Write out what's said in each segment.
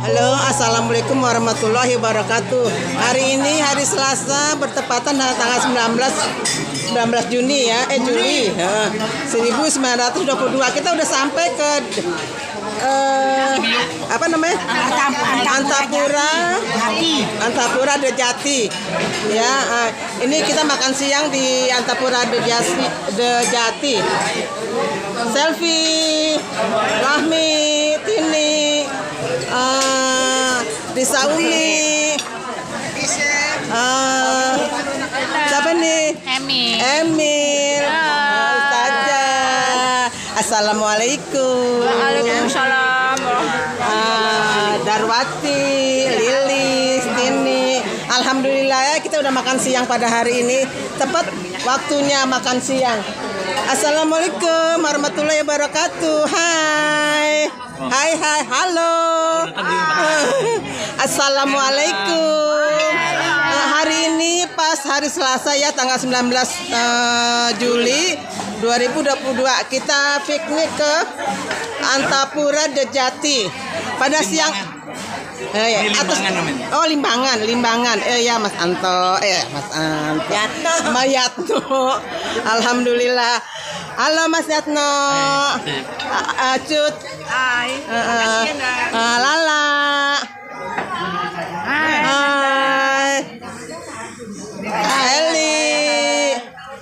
Halo, assalamualaikum warahmatullahi wabarakatuh. Hari ini hari Selasa bertepatan tanggal 19 Juni ya, Juli 1922. Kita udah sampai ke apa namanya? Antapura De Jati. Ya, ini kita makan siang di Antapura De Jati. Selfie, Rahmi, Tini, Risa Umi, siapa nih? Emil, Ustazah. Assalamualaikum. Waalaikumsalam. Darwati, Lilis, Tini. Alhamdulillah ya, kita udah makan siang pada hari ini. Tepat waktunya makan siang. Assalamualaikum warahmatullahi wabarakatuh. Hai. Hai, halo. Assalamualaikum. Hari ini pas hari Selasa ya, tanggal 19 Juli 2022. Kita piknik ke Antapura De Jati. Pada siang Limbangan. Ya Mas Anto. Mayatno. Alhamdulillah. Halo Mas Yatno. Cut. Hai. Lala. Hai. Eli.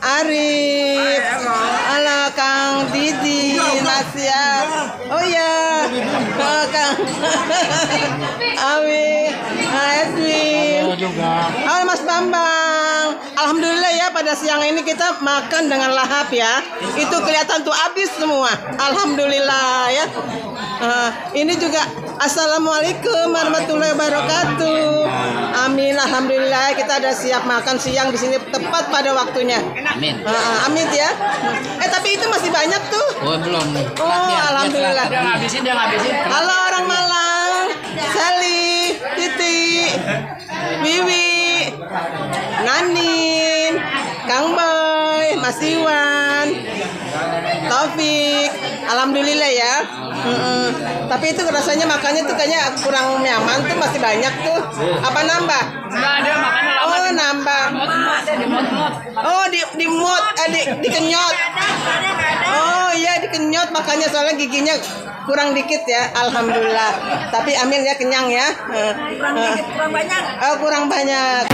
Arif. Halo Kang Didi. Nasiat. Oh ya. Kang Awi. Edwin. Halo Mas Bambang. Alhamdulillah ya, pada siang ini kita makan dengan lahap ya. Itu kelihatan tuh habis semua. Alhamdulillah ya. Ini juga assalamualaikum warahmatullahi wabarakatuh. Amin. Alhamdulillah kita ada siap makan siang di sini tepat pada waktunya. Amin. Amin ya. Tapi itu masih banyak tuh. Oh belum. Oh alhamdulillah. Dia ngabisin. Halo orang Malang. Sally, Titi, Wiwi, Nanin, Kang Boy, Mas Iwan, Taufik. Alhamdulillah ya. Tapi itu rasanya makannya tuh kayaknya kurang nyaman tuh, masih banyak tuh. Apa nambah? Enggak ada makannya lama. Oh nambah. Oh dikenyot. Oh iya dikenyot, makanya soalnya giginya kurang dikit ya. Alhamdulillah. Tapi amin ya, kenyang ya. Kurang banyak. Oh kurang banyak.